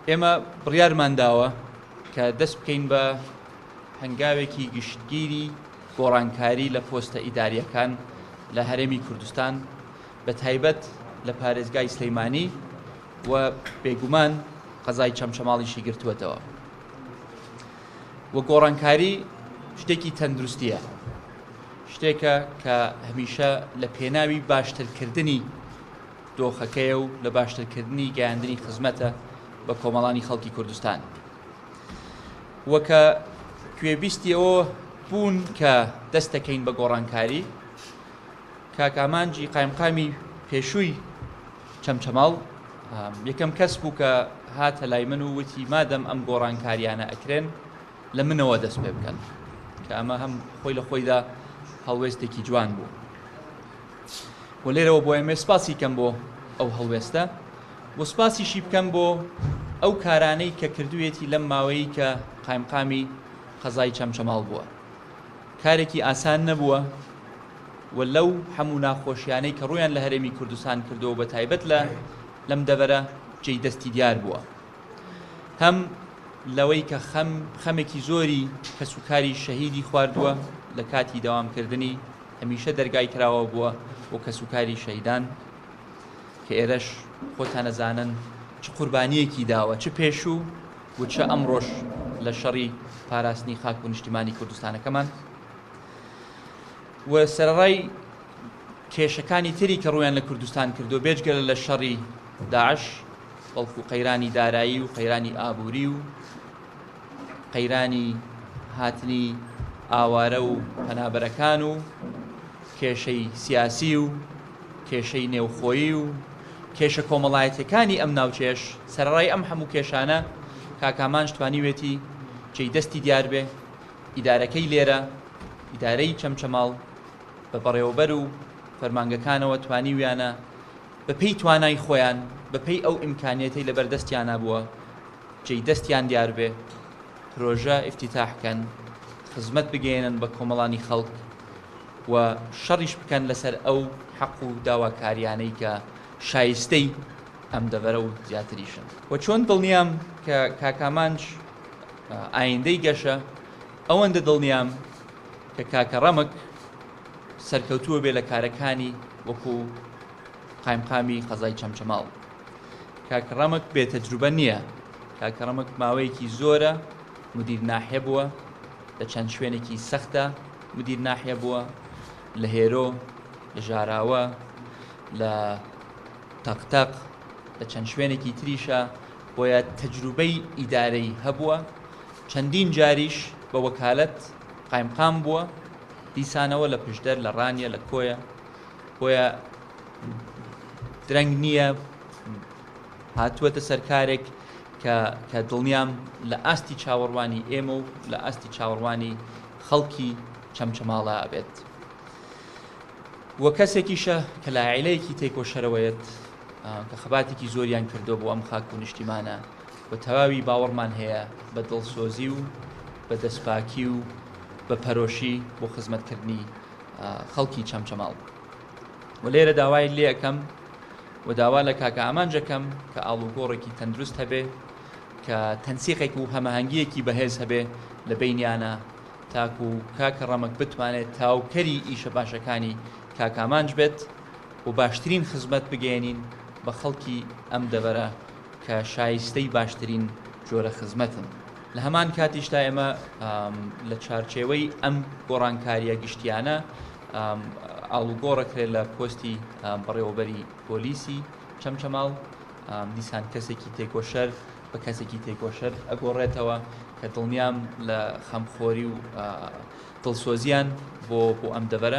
ئێمە بڕیارمان داوە کە دەست بکەین بە هەنگاوێکی گشتگیری گۆڕانکاری لە پۆستە ئیداریەکان لە هەرێمی کوردستان بە تایبەت لە پارێزگای سلەیمانی و بێگومان قەزای چەمچەماڵیشی گرتووەتەوە. و گۆڕانکاری شتێکی تەندروستیە، شتێکە کە هەمیشە لە پێناوی باشترکردنی دۆخەکەیە و لە باشترکردنی گەیاندنی خزمەتە بە کۆمەڵانی خەڵکی کوردستان. وەکە کوێبیستیەوە بوون کە دەست دەکەین بە گۆڕانکاری، کاکامانجی قائیمقامی پێشووی چەمچەماڵ یەکەم کەس بوو کە هاتە لای من و وتی مادەم ئەم گۆڕانکاریانە ئەکرێن لە منەوە دەست پێ بکەن، کە ئەمە هەم خۆی لە خۆیدا هەڵوێستێکی جوان بوو. و لێرەوە بۆ ئێمە سپاسی کەم بۆ ئەو هەڵوێستە، بۆ سپاسیشی بکەم بۆ ئەو کارانەی کە کردوێتی لەم ماوەیە کە قائیمقامی قەزای چەمچەماڵ بووە. کارێکی ئاسان نەبووە و لەو هەموو ناخۆشیانەی کە ڕوویان لە هەرێمی کوردستان کردەوە بە تایبەت لەم دەبەرە جێی دەستی دیار بووە. هەم لەوەی کە خەمێکی زۆری کەسوکاری شەهیدی خواردووە لە کاتی داوامکردنی هەمیشە دەرگای کراوە بووە بۆ کەسوکاری شەهیدان، کە ئێرەش خۆتان ئەزانن چ قوربانیەکی داوە، چ پێشوو و چه ئەمڕۆژ لە شەڕی پاراستنی خاک و نیشتیمانی کوردستانەکەمان. و سەرڕای کێشەکانی تری کە ڕوویان لە کوردستان کردو بێجگەل لە شەڕی داعش، بەڵکو قەیرانی دارایی و قەیرانی ئابووری و قەیرانی هاتنی ئاوارە و پەنابەرەکان و کێشەی سیاسی و کێشەی نێوخۆیی و کێشە کۆمەڵایەتەکانی ئەم ناوچێش، سەرڕای ئەم هەموو کێشانە کاکامان توانیوێتی جێی دەستی دیار بێ ئیدارەکەی لێرە، ئیدارەی چەمچەماڵ بە بەڕێوەبەر و فەرمانگەکانەوە توانیویانە بەپێی توانای خۆیان، بەپێی ئەو ئیمکانیەتەی لەبەردەستیانە بووە جێی دەستیان دیار بێ، پرۆژە ئیفتیتاحکەن، خزمەت بگەێنن بە کۆمەڵانی خەڵک و شەڕیش بکەن لەسەر ئەو حەق و داواکاریانەی کە شایستەی ئەم دەبەرە و زیاتریشن. و چۆن دڵنیام کە کاکامانج ئایندەی گەشە، ئەوەندە دڵنیام کە کاکە ڕەمک سەرکەوتووە بێ لە کارەکانی وەکو قائیمقامی قەزای چەمچەماڵ. کاکە ڕەمک بێتەجروبە نییە، کاکە ڕەمک ماوەیەکی زۆرە مدیر ناحیە بووە، لە چەند شوێنێکی سەختە مدیر ناحیە بووە، لە هێرۆ، لە ژاراوە، لە تەقتەق، لە چەند شوێنێکی تریشە، بۆیە تەجروبەی ئیدارەی هەبووە. چەندین جاریش بە وەکالەت قائیمقام بووە، دیسانەوە لە پشدەر، لە ڕانیە، لە کۆیە، بۆیە درەنگ نییە هاتووەتە سەرکارێک کە دڵنیام لە ئاستی چاوەڕوانی ئێمە و لە ئاستی چاوەڕوانی خەڵکی چەمچەماڵە ئەبێت. وە کەسێکیشە کە لە عیلەیەکی تێکۆشەرەوەیەت کە خەباتێکی زۆریان کردو بۆ ئەم خاک و نیشتیمانە و تەواوی باوەڕمان هەیە بە دڵسۆزی و بە دەستپاکی و بە پەرۆشی بۆ خزمەتکردنی خەڵکی چەمچەماڵ. و لێرە داوای لێ ئەەکەم و داوا لە کاکە ئامانجەکەم کە ئاڵوگۆڕێکی تەندروست هەبێ، کە تەنسیقێک و هەمەهەنگیەکی بەهێز هەبێ لە بینیانە، تاکو کاکە ڕەمک بتوانێت تاوکەری ئیشە باشەکانی کاکە ئامانج بێت و باشترین خزمەت بگەێنین بە خەڵکی ئەم دەبەرە کە شایستەی باشترین جۆرە خزمەتن. لە هەمان کاتیشتا ئێمە لە چارچێوەی ئەم گۆڕانکاریە گشتیانە ئاڵوگۆڕەکرێت لە پۆستی بەڕێوەبەری پۆلیسی چەمچەماڵ، دیسان کەسێکی تێکۆشەر بە کەسێکی تێکۆشەر ئەگۆڕێتەوە کە دڵنیام لە خەمخۆری و دڵسۆزیان بۆ ئەم دەبەرە